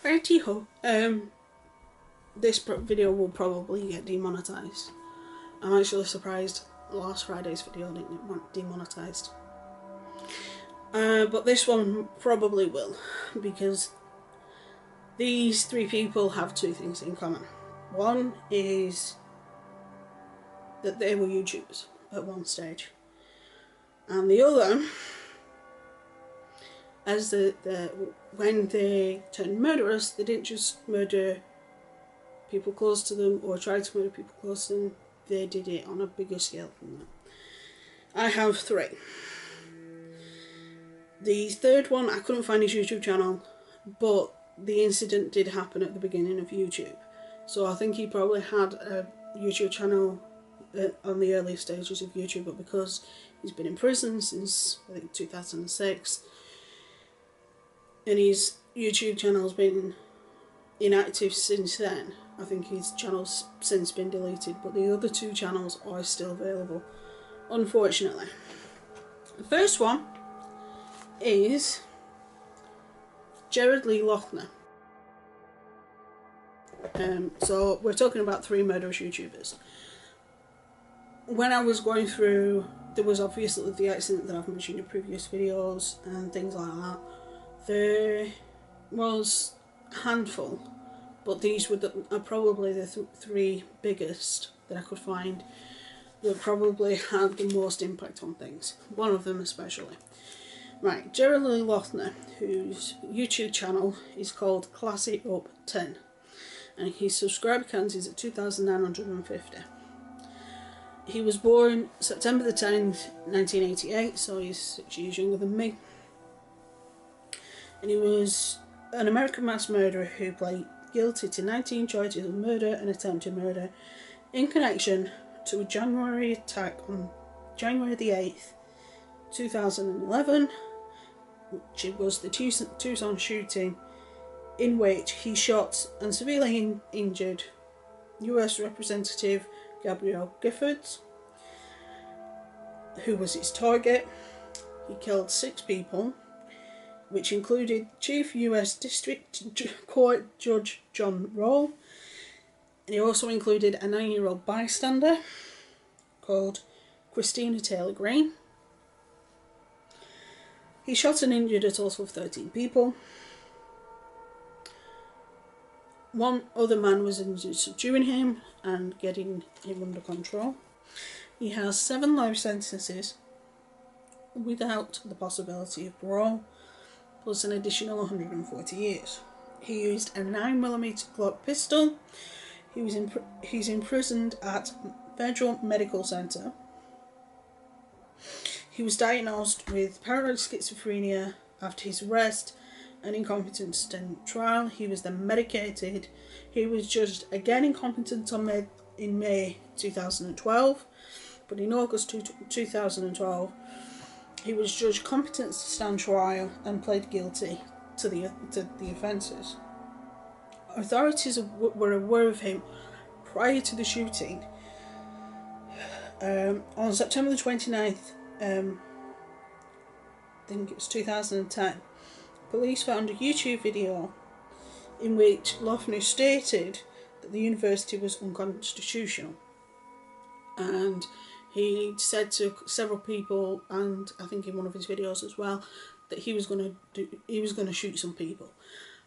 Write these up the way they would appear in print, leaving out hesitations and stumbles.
Righty-ho. This video will probably get demonetized. I'm actually surprised last Friday's video didn't get demonetized. But this one probably will, because these three people have two things in common. One is that they were YouTubers at one stage, and the other, as when they turned murderous, they didn't just murder people close to them or try to murder people close to them, they did it on a bigger scale than that. I have three. The third one, I couldn't find his YouTube channel, but the incident did happen at the beginning of YouTube. So I think he probably had a YouTube channel on the early stages of YouTube, but because he's been in prison since, I think, 2006, and his YouTube channel's been inactive since then, I think his channel's since been deleted, but the other two channels are still available, unfortunately. The first one is Gerard Lee Lochner. So we're talking about three murderous YouTubers. When I was going through, there was obviously the accident that I've mentioned in previous videos and things like that. There was a handful, but these were probably the three biggest that I could find that probably had the most impact on things. One of them especially. Right, Gerard Lee Lochner, whose YouTube channel is called Classy Up 10, and his subscriber count is at 2,950. He was born September the 10th, 1988, so he's 6 years younger than me. And he was an American mass murderer who pled guilty to 19 charges of murder and attempted murder in connection to a January attack on January the 8th, 2011, which was the Tucson shooting, in which he shot and severely injured US Representative Gabrielle Giffords, who was his target. He killed 6 people, which included Chief US District Court Judge John Roll, and he also included a 9-year-old bystander called Christina Taylor Green. He shot and injured a total of 13 people. One other man was injured subduing him and getting him under control. He has 7 life sentences without the possibility of parole, plus an additional 140 years. He used a 9mm Glock pistol. He's imprisoned at Federal Medical Center. He was diagnosed with paranoid schizophrenia after his arrest and incompetent to stand trial. He was then medicated. He was judged again incompetent in May 2012, but in August 2012 he was judged competent to stand trial and pled guilty to the offences. Authorities were aware of him prior to the shooting. On September the 29th, I think it was 2010, police found a YouTube video in which Lochner stated that the university was unconstitutional, and he said to several people, and I think in one of his videos as well, that he was going to shoot some people,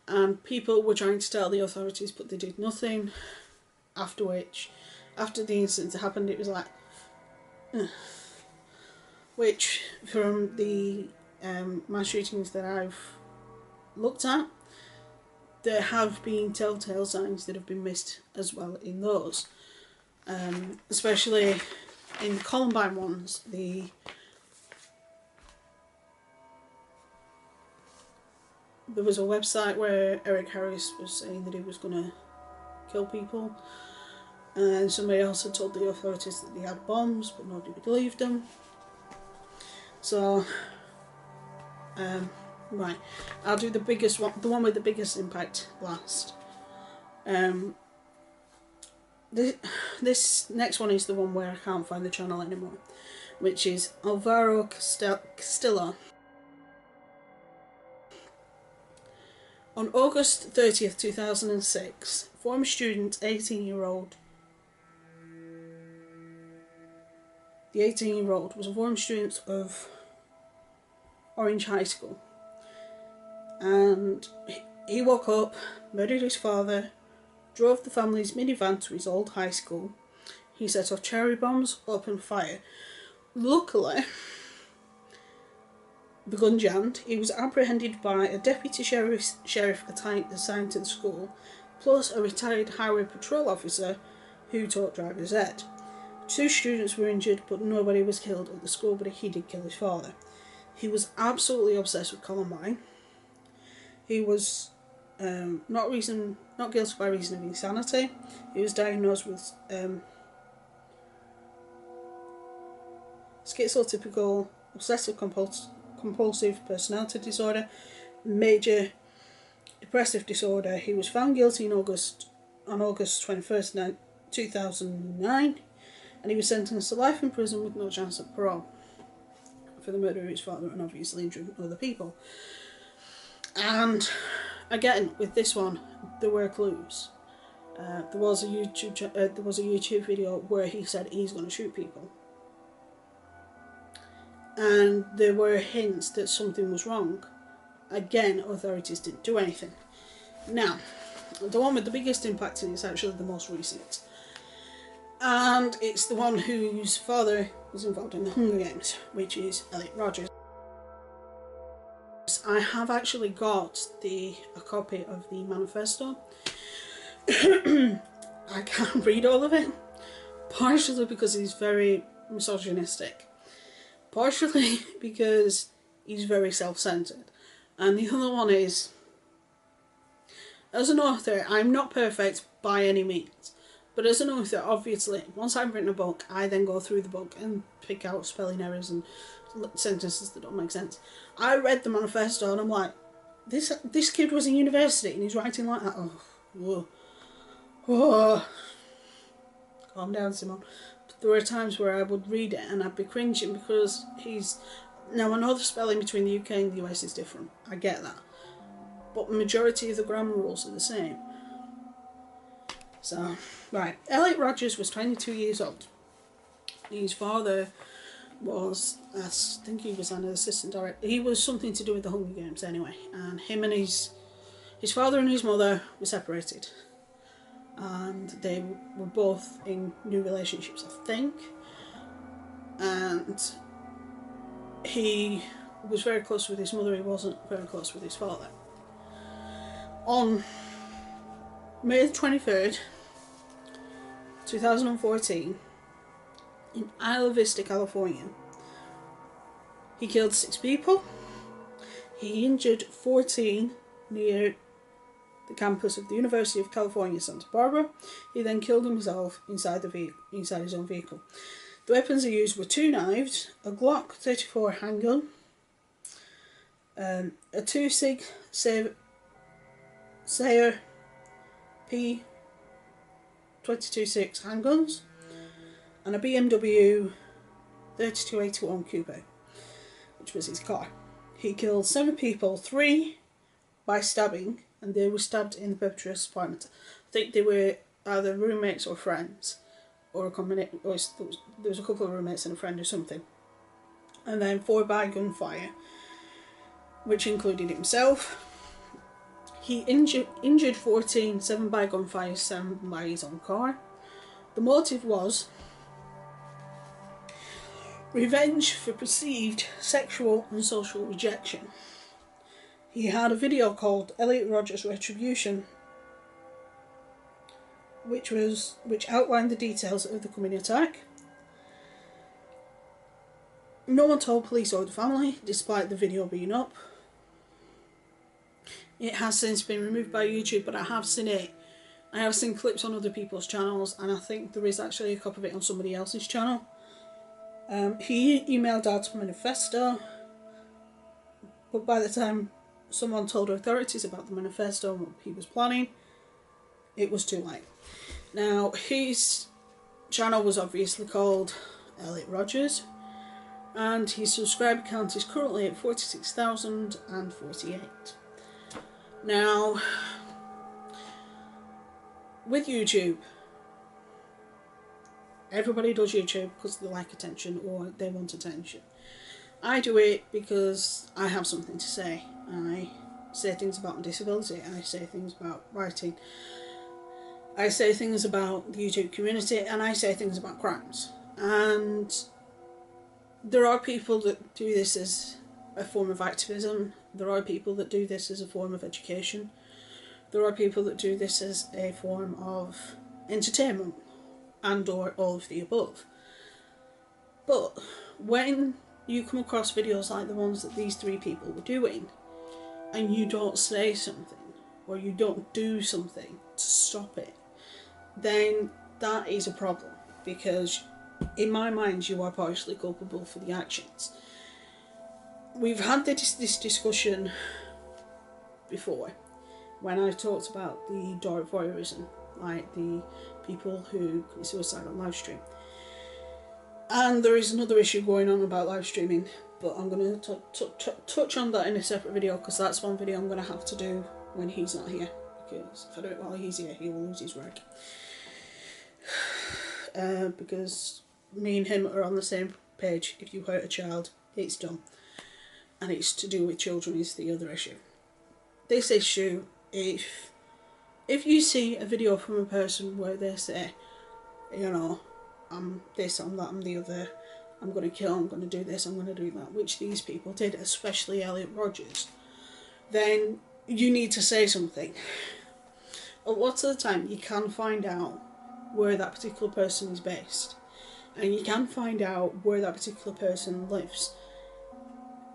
and people were trying to tell the authorities, but they did nothing. After the incident happened, it was like, which from the mass shootings that I've looked at, there have been telltale signs that have been missed as well in those, especially in the Columbine ones. There was a website where Eric Harris was saying that he was going to kill people, and somebody else had told the authorities that they had bombs, but nobody believed them. So, right, I'll do the biggest one, the one with the biggest impact last. This next one is the one where I can't find the channel anymore, which is Alvaro Castillo. On August 30th, 2006, former student, 18-year-old, the 18-year-old was a former student of Orange High School, and he woke up, murdered his father, drove the family's minivan to his old high school. He set off cherry bombs, opened fire. Luckily, the gun jammed. He was apprehended by a deputy sheriff assigned to the school, plus a retired highway patrol officer who taught driver's ed. 2 students were injured, but nobody was killed at the school, but he did kill his father. He was absolutely obsessed with Columbine. He was not guilty by reason of insanity. He was diagnosed with schizotypical obsessive compulsive personality disorder, major depressive disorder. He was found guilty on August 21st, 2009, and he was sentenced to life in prison with no chance of parole for the murder of his father and obviously injuring other people. And again, with this one, there were clues. There was a YouTube video where he said he's going to shoot people, and there were hints that something was wrong. Again, authorities didn't do anything. Now, the one with the biggest impact is actually the most recent, and it's the one whose father was involved in the Hunger Games, which is Elliot Rodgers. I have actually got a copy of the manifesto. I can't read all of it, partially because he's very misogynistic, partially because he's very self-centered, and the other one is, as an author, I'm not perfect by any means, but as an author, obviously, once I've written a book, I then go through the book and pick out spelling errors and sentences that don't make sense. I read the manifesto and I'm like, this kid was in university and he's writing like that. Oh, whoa, whoa. Calm down, Simon. But there were times where I would read it and I'd be cringing because now I know the spelling between the UK and the US is different. I get that. But the majority of the grammar rules are the same. So, right. Elliot Rodgers was 22 years old. His father was, I think he was an assistant director. He was something to do with the Hunger Games anyway. And him and his father and his mother were separated. And they were both in new relationships, I think. And he was very close with his mother. He wasn't very close with his father. On May 23rd, 2014, in Isla Vista, California, he killed 6 people. He injured 14 near the campus of the University of California, Santa Barbara. He then killed himself inside his own vehicle. The weapons he used were 2 knives, a Glock 34 handgun, a 2 Sig Sauer P.226 handguns, and a BMW 3281 Coupe, which was his car. He killed 7 people, 3 by stabbing, and they were stabbed in the perpetrator's apartment. I think they were either roommates or friends, or a combination. There was a couple of roommates and a friend or something. And then 4 by gunfire, which included himself. He injured 14, 7 by gunfire, 7 by his own car. The motive was revenge for perceived sexual and social rejection. He had a video called Elliot Rodgers Retribution, which outlined the details of the coming attack. No one told police or the family, despite the video being up. It has since been removed by YouTube, but I have seen it. I have seen clips on other people's channels, and I think there is actually a copy of it on somebody else's channel. He emailed out a manifesto, but by the time someone told authorities about the manifesto and what he was planning, it was too late. Now, his channel was obviously called Elliot Rodgers, and his subscriber count is currently at 46,048. Now, with YouTube, everybody does YouTube because they like attention or they want attention. I do it because I have something to say. I say things about my disability, I say things about writing, I say things about the YouTube community, and I say things about crimes. And there are people that do this as a form of activism. There are people that do this as a form of education. There are people that do this as a form of entertainment and or all of the above. But when you come across videos like the ones that these three people were doing, and you don't say something, or you don't do something to stop it, then that is a problem, because in my mind you are partially culpable for the actions. We've had this discussion before when I talked about the dark voyeurism, like the people who commit suicide on live stream. And there is another issue going on about live streaming, but I'm going to touch on that in a separate video, because that's one video I'm going to have to do when he's not here, because if I do it while he's here, he will lose his work. Because me and him are on the same page. If you hurt a child, it's done. And it's to do with children is the other issue. This issue, if you see a video from a person where they say, you know, I'm this, I'm that, I'm the other, I'm going to kill, I'm going to do this, I'm going to do that, which these people did, especially Elliot Rogers, then you need to say something. A lot of the time you can find out where that particular person is based, and you can find out where that particular person lives,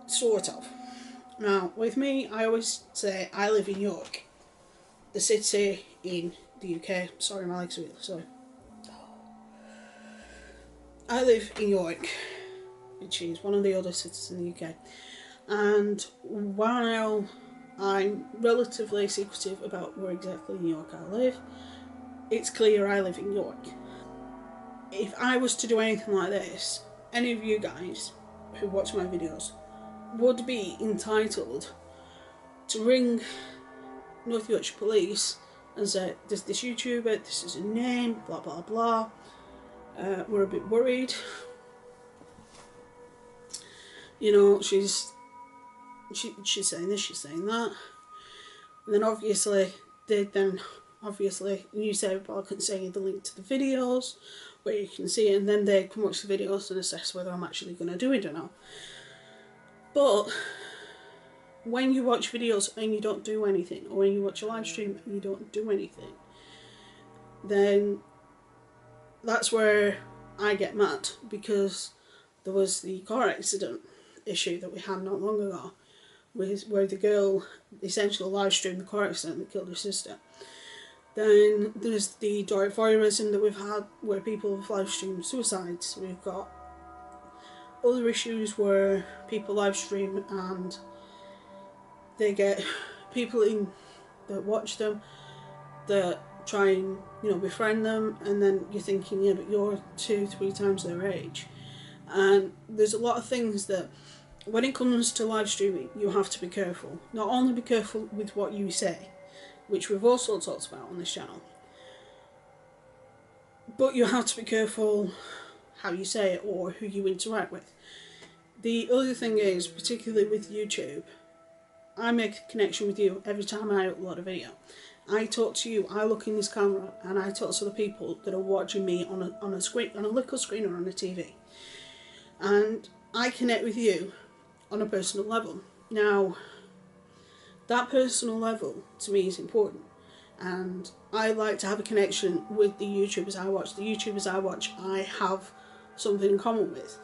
sort of. Now, with me, I always say I live in York, the city in the UK. Sorry, my legs are really sore. I live in York, which is one of the oldest cities in the UK, and while I'm relatively secretive about where exactly in York I live, it's clear I live in York. If I was to do anything like this, any of you guys who watch my videos would be entitled to ring North Yorkshire Police and say, there's this YouTuber, this is her name, blah blah blah, we're a bit worried, you know, she's saying this, she's saying that. And then obviously you say, well, I can send you the link to the videos where you can see it, and then they can watch the videos and assess whether I'm actually going to do it or not. But when you watch videos and you don't do anything, or when you watch a live stream and you don't do anything, then that's where I get mad, because there was the car accident issue that we had not long ago, where the girl essentially live streamed the car accident that killed her sister. Then there's the dark voyeurism that we've had, where people have live streamed suicides. We've got other issues where people live stream and they get people in that watch them that try and, you know, befriend them, and then you're thinking, yeah, but you're 2-3 times their age. And there's a lot of things that, when it comes to live streaming, you have to be careful. Not only be careful with what you say, which we've also talked about on this channel, but you have to be careful how you say it or who you interact with. The other thing is, particularly with YouTube, I make a connection with you every time I upload a video. I talk to you, I look in this camera, and I talk to the people that are watching me on a screen, on a little screen or on a TV. And I connect with you on a personal level. Now, that personal level to me is important, and I like to have a connection with the YouTubers I watch. The YouTubers I watch, I have something in common with.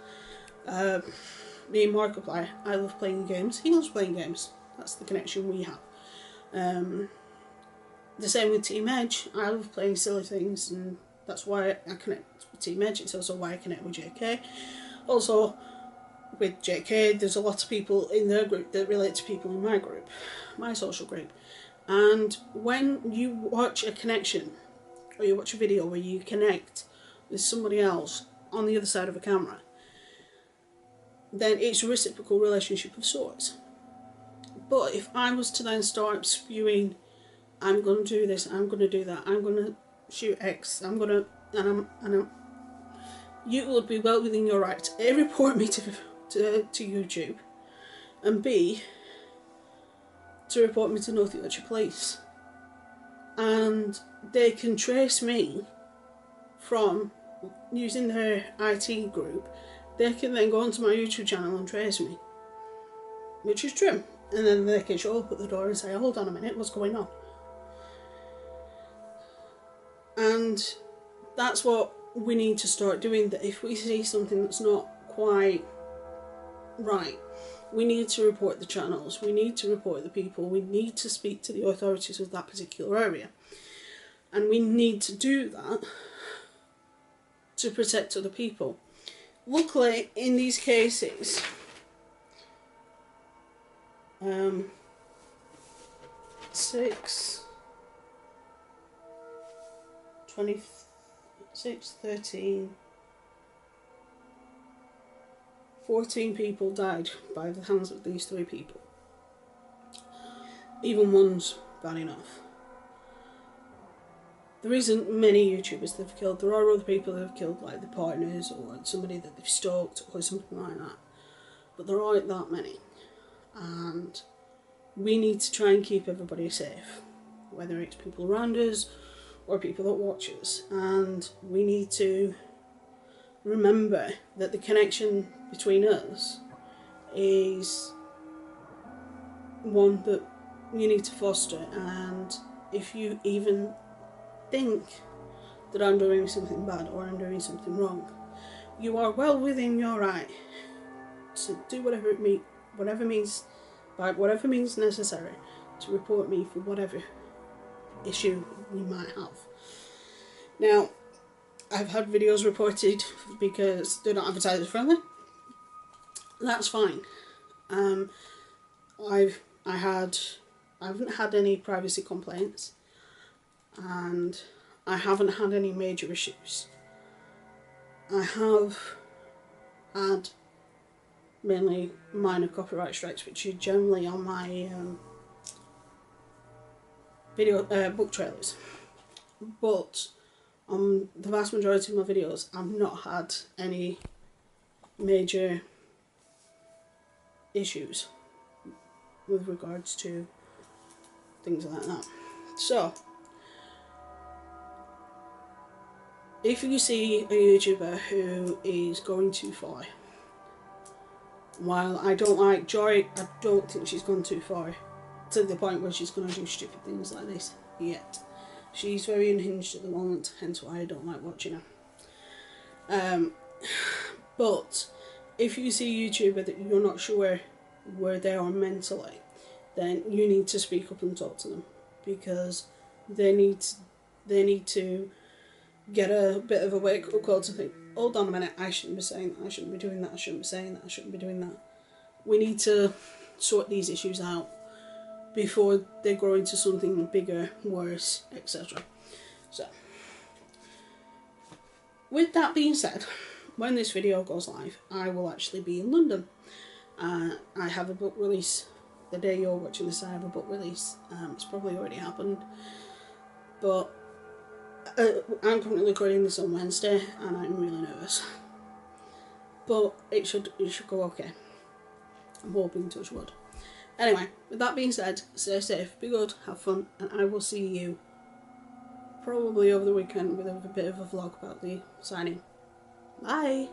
Me and Markiplier, I love playing games, he loves playing games. That's the connection we have. The same with Team Edge, I love playing silly things, and that's why I connect with Team Edge. It's also why I connect with JK. Also, with JK, there's a lot of people in their group that relate to people in my group, my social group. And when you watch a connection, or you watch a video where you connect with somebody else on the other side of a camera, then it's a reciprocal relationship of sorts. But if I was to then start spewing, I'm going to do this, I'm going to do that, I'm going to shoot X, I'm going to, and I'm, you would be well within your right to A, report me to YouTube, and B, to report me to North Yorkshire Police. And they can trace me from using their IT group. They can then go onto my YouTube channel and trace me, which is true. And then they can show up at the door and say, hold on a minute, what's going on? And that's what we need to start doing, that if we see something that's not quite right, we need to report the channels, we need to report the people, we need to speak to the authorities of that particular area. And we need to do that to protect other people. Luckily, in these cases, 14 people died by the hands of these 3 people. Even one's bad enough. There isn't many YouTubers they've killed. There are other people they've killed, like the partners or somebody that they've stalked or something like that. But there aren't that many. And we need to try and keep everybody safe, whether it's people around us or people that watch us. And we need to remember that the connection between us is one that you need to foster. And if you even think that I'm doing something bad or I'm doing something wrong, you are well within your right to do whatever means necessary to report me for whatever issue you might have. Now, I've had videos reported because they're not advertiser friendly. That's fine. I haven't had any privacy complaints, and I haven't had any major issues. I have had mainly minor copyright strikes, which are generally on my book trailers. But on the vast majority of my videos, I've not had any major issues with regards to things like that. So, if you see a YouTuber who is going too far, while I don't like Joy, I don't think she's gone too far to the point where she's going to do stupid things like this yet. She's very unhinged at the moment, hence why I don't like watching her. But if you see a YouTuber that you're not sure where they are mentally, then you need to speak up and talk to them, because they need to get a bit of a wake-up call to think, hold on a minute, I shouldn't be saying that, I shouldn't be doing that, I shouldn't be saying that, I shouldn't be doing that. We need to sort these issues out before they grow into something bigger, worse, etc. So, with that being said, when this video goes live, I will actually be in London. I have a book release. The day you're watching this, I have a book release. It's probably already happened, but I'm currently recording this on Wednesday, and I'm really nervous. But it should go okay. I'm hoping, touch wood. Anyway, with that being said, stay safe, be good, have fun, and I will see you probably over the weekend with a bit of a vlog about the signing. Bye!